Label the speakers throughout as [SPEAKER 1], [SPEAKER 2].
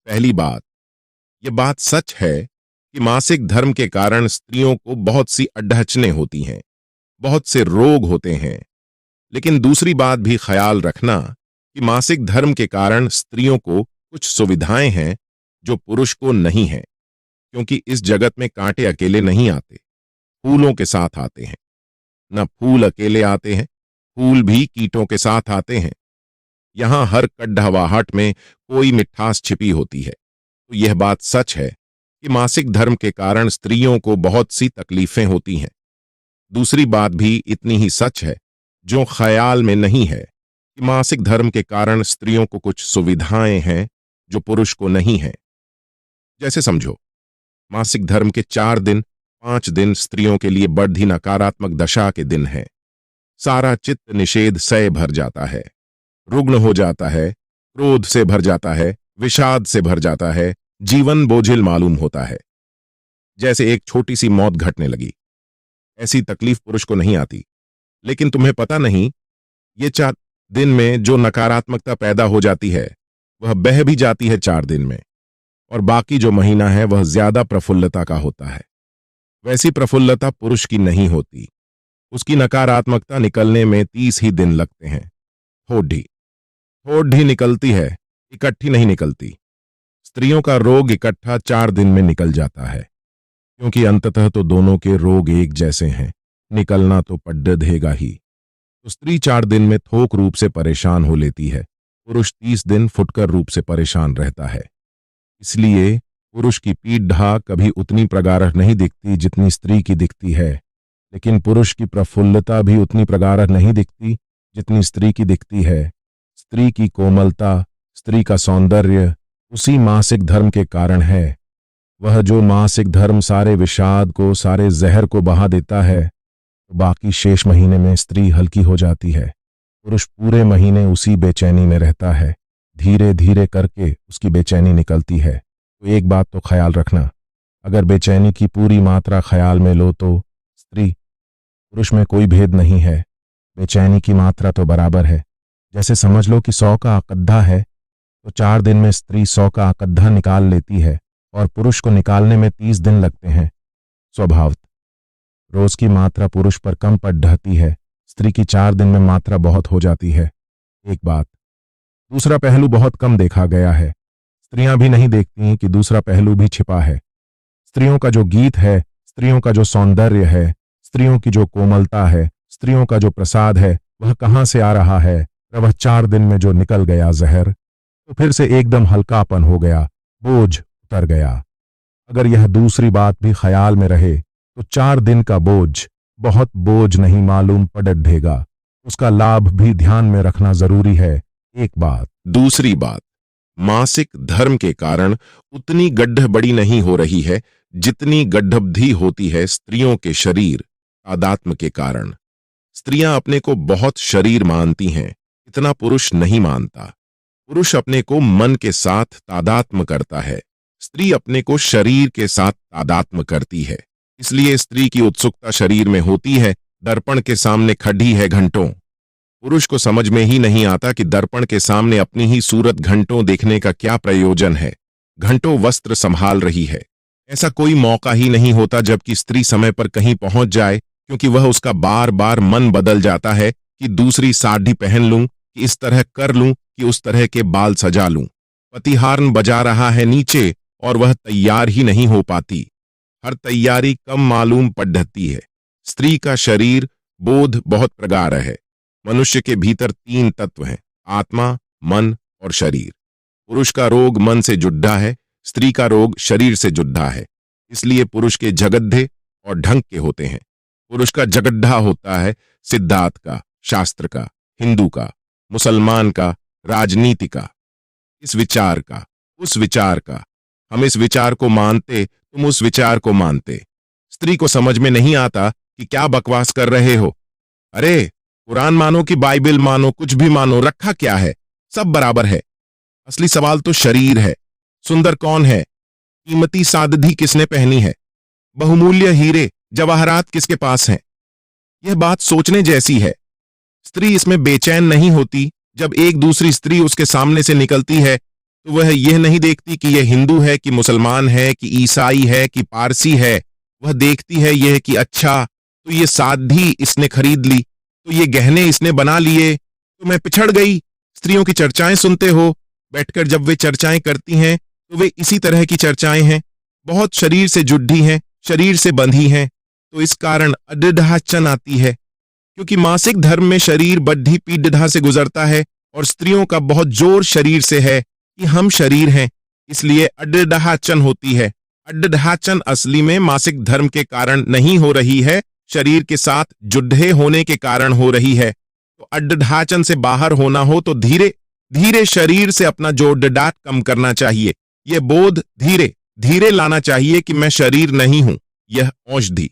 [SPEAKER 1] पहली बात, ये बात सच है कि मासिक धर्म के कारण स्त्रियों को बहुत सी अड़चनें होती हैं, बहुत से रोग होते हैं। लेकिन दूसरी बात भी ख्याल रखना कि मासिक धर्म के कारण स्त्रियों को कुछ सुविधाएं हैं जो पुरुष को नहीं है, क्योंकि इस जगत में कांटे अकेले नहीं आते, फूलों के साथ आते हैं। न फूल अकेले आते हैं, फूल भी कीटों के साथ आते हैं। यहां हर कड़वाहट में कोई मिठास छिपी होती है। तो यह बात सच है कि मासिक धर्म के कारण स्त्रियों को बहुत सी तकलीफें होती हैं। दूसरी बात भी इतनी ही सच है जो ख्याल में नहीं है कि मासिक धर्म के कारण स्त्रियों को कुछ सुविधाएं हैं जो पुरुष को नहीं है। जैसे समझो, मासिक धर्म के 4 दिन 5 दिन स्त्रियों के लिए बड़ी नकारात्मक दशा के दिन हैं। सारा चित्त निषेध से भर जाता है, रुग्ण हो जाता है, क्रोध से भर जाता है, विषाद से भर जाता है, जीवन बोझिल मालूम होता है, जैसे एक छोटी सी मौत घटने लगी। ऐसी तकलीफ पुरुष को नहीं आती। लेकिन तुम्हें पता नहीं, ये 4 दिन में जो नकारात्मकता पैदा हो जाती है वह बह भी जाती है 4 दिन में, और बाकी जो महीना है वह ज्यादा प्रफुल्लता का होता है। वैसी प्रफुल्लता पुरुष की नहीं होती। उसकी नकारात्मकता निकलने में 30 ही दिन लगते हैं। थोड़ी निकलती है, इकट्ठी नहीं निकलती। स्त्रियों का रोग इकट्ठा 4 दिन में निकल जाता है, क्योंकि अंततः तो दोनों के रोग एक जैसे हैं, निकलना तो पड्डदेगा ही। तो स्त्री 4 दिन में थोक रूप से परेशान हो लेती है, पुरुष 30 दिन फुटकर रूप से परेशान रहता है। इसलिए पुरुष की पीठ ढा कभी उतनी प्रगाढ़ नहीं दिखती जितनी स्त्री की दिखती है, लेकिन पुरुष की प्रफुल्लता भी उतनी प्रगाढ़ नहीं दिखती जितनी स्त्री की दिखती है। स्त्री की कोमलता, स्त्री का सौंदर्य उसी मासिक धर्म के कारण है। वह जो मासिक धर्म सारे विषाद को, सारे जहर को बहा देता है, तो बाकी शेष महीने में स्त्री हल्की हो जाती है। पुरुष पूरे महीने उसी बेचैनी में रहता है, धीरे धीरे करके उसकी बेचैनी निकलती है। तो एक बात तो ख्याल रखना, अगर बेचैनी की पूरी मात्रा ख्याल में लो तो स्त्री पुरुष में कोई भेद नहीं है, बेचैनी की मात्रा तो बराबर है। जैसे समझ लो कि 100 का अकद्धा है, तो 4 दिन में स्त्री 100 का अकद्धा निकाल लेती है, और पुरुष को निकालने में 30 दिन लगते हैं। स्वभावतः रोज की मात्रा पुरुष पर कम पड़ ढहती है, स्त्री की 4 दिन में मात्रा बहुत हो जाती है। एक बात। दूसरा पहलू बहुत कम देखा गया है, स्त्रियां भी नहीं देखती कि दूसरा पहलू भी छिपा है। स्त्रियों का जो गीत है, स्त्रियों का जो सौंदर्य है, स्त्रियों की जो कोमलता है, स्त्रियों का जो प्रसाद है, वह कहाँ से आ रहा है? वह 4 दिन में जो निकल गया जहर, तो फिर से एकदम हल्कापन हो गया, बोझ उतर गया। अगर यह दूसरी बात भी ख्याल में रहे तो 4 दिन का बोझ बहुत बोझ नहीं मालूम पड़ ढेगा। उसका लाभ भी ध्यान में रखना जरूरी है। एक बात। दूसरी बात, मासिक धर्म के कारण उतनी गड्ढबड़ी नहीं हो रही है जितनी गड्ढबधी होती है स्त्रियों के शरीर तादात्म्य के कारण। स्त्रियां अपने को बहुत शरीर मानती हैं, इतना पुरुष नहीं मानता। पुरुष अपने को मन के साथ तादात्म्य करता है, स्त्री अपने को शरीर के साथ तादात्म्य करती है। इसलिए स्त्री की उत्सुकता शरीर में होती है, दर्पण के सामने खड़ी है घंटों। पुरुष को समझ में ही नहीं आता कि दर्पण के सामने अपनी ही सूरत घंटों देखने का क्या प्रयोजन है। घंटों वस्त्र संभाल रही है, ऐसा कोई मौका ही नहीं होता जबकि स्त्री समय पर कहीं पहुंच जाए, क्योंकि वह उसका बार बार मन बदल जाता है कि दूसरी साड़ी पहन लूं, कि इस तरह कर लूं, कि उस तरह के बाल सजा लूं। पति हार्न बजा रहा है नीचे और वह तैयार ही नहीं हो पाती। हर तैयारी कम मालूम पड़ती है। स्त्री का शरीर बोध बहुत प्रगाढ़ है। मनुष्य के भीतर 3 तत्व हैं, आत्मा, मन और शरीर। पुरुष का रोग मन से जुड़ा है, स्त्री का रोग शरीर से जुड़ा है। इसलिए पुरुष के जगड्ढे और ढंग के होते हैं। पुरुष का जगड्ढा होता है सिद्धांत का, शास्त्र का, हिंदू का, मुसलमान का, राजनीति का, इस विचार का, उस विचार का। हम इस विचार को मानते, तुम उस विचार को मानते। स्त्री को समझ में नहीं आता कि क्या बकवास कर रहे हो। अरे कुरान मानो कि बाइबल मानो, कुछ भी मानो, रखा क्या है, सब बराबर है। असली सवाल तो शरीर है। सुंदर कौन है? कीमती सादधी किसने पहनी है? बहुमूल्य हीरे जवाहरात किसके पास हैं? यह बात सोचने जैसी है। स्त्री इसमें बेचैन नहीं होती जब एक दूसरी स्त्री उसके सामने से निकलती है तो वह यह नहीं देखती कि यह हिंदू है कि मुसलमान है कि ईसाई है कि पारसी है। वह देखती है यह कि अच्छा, तो ये साधी इसने खरीद ली, तो ये गहने इसने बना लिए, तो मैं पिछड़ गई। स्त्रियों की चर्चाएं सुनते हो, बैठकर जब वे चर्चाएं करती हैं तो वे इसी तरह की चर्चाएं हैं। बहुत शरीर से जुड़ी हैं, शरीर से बंधी हैं, तो इस कारण अड्डहाचन आती है। क्योंकि मासिक धर्म में शरीर बड्ढी पीडधा से गुजरता है और स्त्रियों का बहुत जोर शरीर से है कि हम शरीर हैं, इसलिए अड्डहाचन होती है। अड्डहाचन असली में मासिक धर्म के कारण नहीं हो रही है, शरीर के साथ जुड्ढे होने के कारण हो रही है। तो अड्डहाचन से बाहर होना हो तो धीरे धीरे शरीर से अपना जोड़-डाट कम करना चाहिए। यह बोध धीरे धीरे लाना चाहिए कि मैं शरीर नहीं हूं। यह औषधि,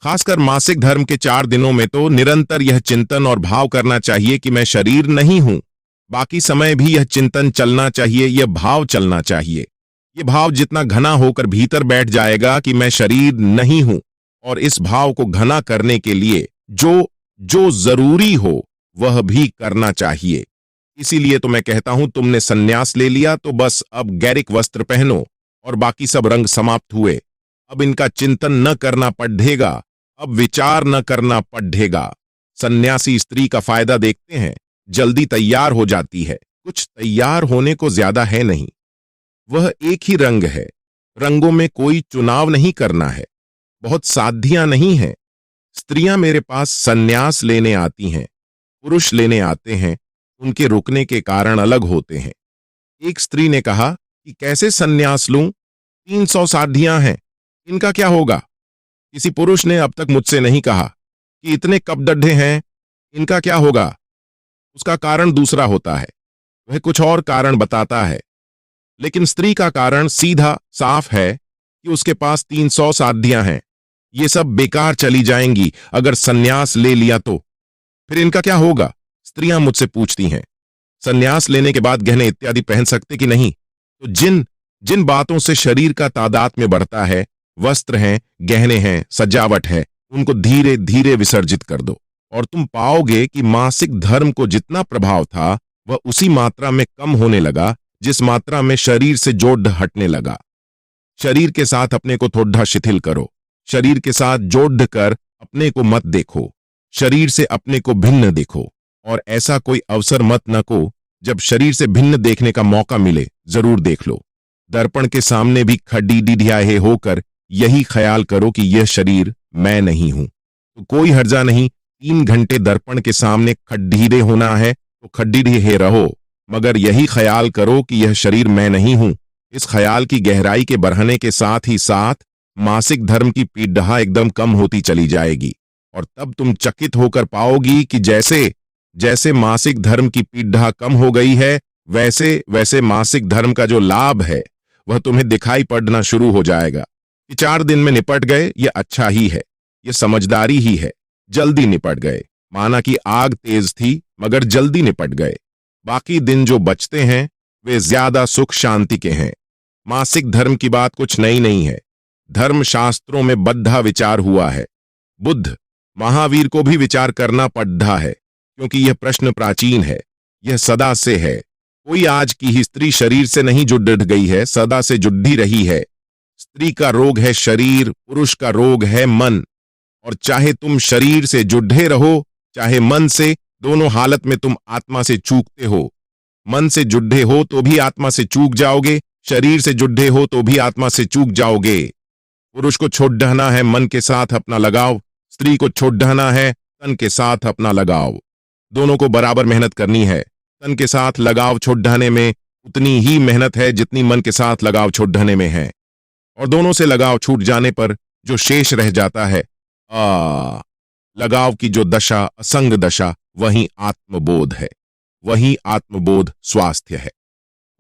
[SPEAKER 1] खासकर मासिक धर्म के 4 दिनों में तो निरंतर यह चिंतन और भाव करना चाहिए कि मैं शरीर नहीं हूं। बाकी समय भी यह चिंतन चलना चाहिए, यह भाव चलना चाहिए। यह भाव जितना घना होकर भीतर बैठ जाएगा कि मैं शरीर नहीं हूं, और इस भाव को घना करने के लिए जो जो जरूरी हो वह भी करना चाहिए। इसीलिए तो मैं कहता हूं, तुमने सन्यास ले लिया तो बस अब गैरिक वस्त्र पहनो और बाकी सब रंग समाप्त हुए। अब इनका चिंतन न करना पड़ेगा, अब विचार न करना पड़ेगा। सन्यासी स्त्री का फायदा देखते हैं, जल्दी तैयार हो जाती है। कुछ तैयार होने को ज्यादा है नहीं, वह एक ही रंग है। रंगों में कोई चुनाव नहीं करना है, बहुत साधियां नहीं हैं। स्त्रियां मेरे पास सन्यास लेने आती हैं, पुरुष लेने आते हैं, उनके रुकने के कारण अलग होते हैं। एक स्त्री ने कहा कि कैसे सन्यास लूं, 300 साधियां हैं, इनका क्या होगा। किसी पुरुष ने अब तक मुझसे नहीं कहा कि इतने कपडढे हैं, इनका क्या होगा। उसका कारण दूसरा होता है, वह कुछ और कारण बताता है। लेकिन स्त्री का कारण सीधा साफ है कि उसके पास 300 साधियां हैं, ये सब बेकार चली जाएंगी अगर सन्यास ले लिया तो। फिर इनका क्या होगा, स्त्रियां मुझसे पूछती हैं। सन्यास लेने के बाद गहने इत्यादि पहन सकते कि नहीं। तो जिन जिन बातों से शरीर का तादाद में बढ़ता है, वस्त्र हैं, गहने हैं, सजावट है, उनको धीरे धीरे विसर्जित कर दो, और तुम पाओगे कि मासिक धर्म को जितना प्रभाव था वह उसी मात्रा में कम होने लगा जिस मात्रा में शरीर से जोड़ हटने लगा। शरीर के साथ अपने को थोड़ा शिथिल करो, शरीर के साथ जोड़ कर अपने को मत देखो, शरीर से अपने को भिन्न देखो, और ऐसा कोई अवसर मत न को जब शरीर से भिन्न देखने का मौका मिले जरूर देख लो। दर्पण के सामने भी खड़ीडियाहे होकर यही ख्याल करो कि यह शरीर मैं नहीं हूं। तो कोई हर्जा नहीं, 3 घंटे दर्पण के सामने खड्डीरे होना है तो खड्डीरे रहो, मगर यही ख्याल करो कि यह शरीर मैं नहीं हूं। इस ख्याल की गहराई के बढ़ने के साथ ही साथ मासिक धर्म की पीड़ा एकदम कम होती चली जाएगी, और तब तुम चकित होकर पाओगी कि जैसे जैसे मासिक धर्म की पीड़ा कम हो गई है, वैसे वैसे मासिक धर्म का जो लाभ है वह तुम्हें दिखाई पड़ना शुरू हो जाएगा। कि 4 दिन में निपट गए, यह अच्छा ही है, यह समझदारी ही है। जल्दी निपट गए, माना कि आग तेज थी मगर जल्दी निपट गए। बाकी दिन जो बचते हैं वे ज्यादा सुख शांति के हैं। मासिक धर्म की बात कुछ नई नहीं है, धर्म शास्त्रों में बद्धा विचार हुआ है। बुद्ध महावीर को भी विचार करना पड़ा है, क्योंकि यह प्रश्न प्राचीन है, यह सदा से है। कोई आज की ही स्त्री शरीर से नहीं जुड़ गई है, सदा से जुड़ी रही है। स्त्री का रोग है शरीर, पुरुष का रोग है मन, और चाहे तुम शरीर से जुड़े रहो चाहे मन से, दोनों हालत में तुम आत्मा से चूकते हो। मन से जुड़े हो तो भी आत्मा से चूक जाओगे, शरीर से जुड़े हो तो भी आत्मा से चूक जाओगे। पुरुष को छोड़ना है मन के साथ अपना लगाव, स्त्री को छोड़ना है तन के साथ अपना लगाव। दोनों को बराबर मेहनत करनी है। तन के साथ लगाव छोड़ने में उतनी ही मेहनत है जितनी मन के साथ लगाव छोड़ने में है, और दोनों से लगाव छूट जाने पर जो शेष रह जाता है, लगाव की जो दशा, असंग दशा, वही आत्मबोध है, वही आत्मबोध स्वास्थ्य है।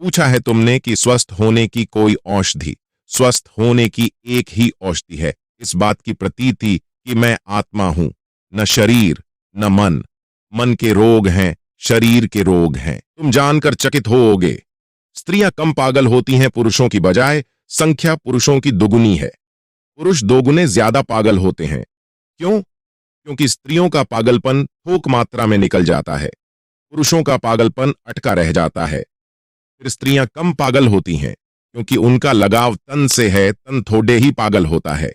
[SPEAKER 1] पूछा है तुमने कि स्वस्थ होने की कोई औषधि, स्वस्थ होने की एक ही औषधि है, इस बात की प्रतीति कि मैं आत्मा हूं, न शरीर न मन। मन के रोग हैं, शरीर के रोग हैं, तुम जानकर चकित होोगे। स्त्रियां कम पागल होती हैं पुरुषों की बजाय, संख्या पुरुषों की दुगुनी है। पुरुष दोगुने ज्यादा पागल होते हैं। क्यों? क्योंकि स्त्रियों का पागलपन थोक मात्रा में निकल जाता है, पुरुषों का पागलपन अटका रह जाता है। फिर स्त्रियां कम पागल होती हैं, क्योंकि उनका लगाव तन से है, तन थोड़े ही पागल होता है।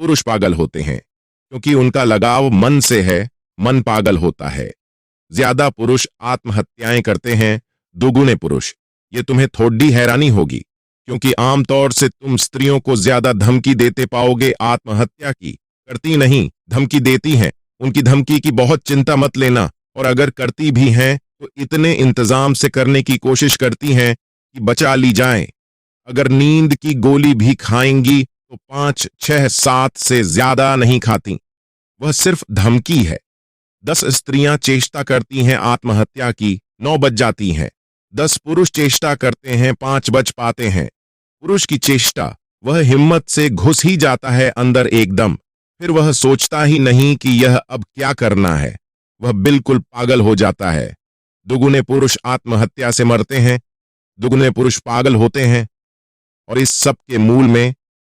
[SPEAKER 1] पुरुष पागल होते हैं, क्योंकि उनका लगाव मन से है, मन पागल होता है। ज्यादा पुरुष आत्महत्याएं करते हैं, दुगुने पुरुष। ये तुम्हें थोड़ी हैरानी होगी, क्योंकि आमतौर से तुम स्त्रियों को ज्यादा धमकी देते पाओगे आत्महत्या की। करती नहीं, धमकी देती हैं। उनकी धमकी की बहुत चिंता मत लेना, और अगर करती भी हैं तो इतने इंतजाम से करने की कोशिश करती हैं कि बचा ली जाए। अगर नींद की गोली भी खाएंगी तो 5, 6, 7 से ज्यादा नहीं खाती। वह सिर्फ धमकी है। 10 स्त्रियां चेष्टा करती हैं आत्महत्या की, 9 बच जाती हैं। 10 पुरुष चेष्टा करते हैं, 5 बच पाते हैं। पुरुष की चेष्टा, वह हिम्मत से घुस ही जाता है अंदर एकदम। फिर वह सोचता ही नहीं कि यह अब क्या करना है। वह बिल्कुल पागल हो जाता है। दुगुने पुरुष आत्महत्या से मरते हैं, दुगुने पुरुष पागल होते हैं। और इस सब के मूल में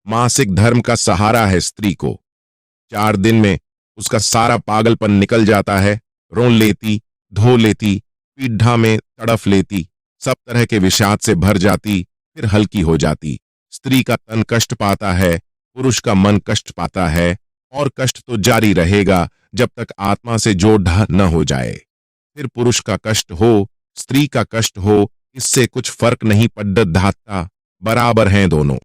[SPEAKER 1] मासिक धर्म का सहारा है स्त्री को। 4 दिन में उसका सारा पागलपन निकल जाता है। रोन लेती, धो लेती, पीढ़ा में तड़फ लेती, सब तरह के विषाद से भर जाती, फिर हल्की हो जाती। स्त्री का तन कष्ट पाता है, पुरुष का मन कष्ट पाता है, और कष्ट तो जारी रहेगा जब तक आत्मा से जोड़ न हो जाए। फिर पुरुष का कष्ट हो, स्त्री का कष्ट हो, इससे कुछ फर्क नहीं पड़ता, बराबर हैं दोनों।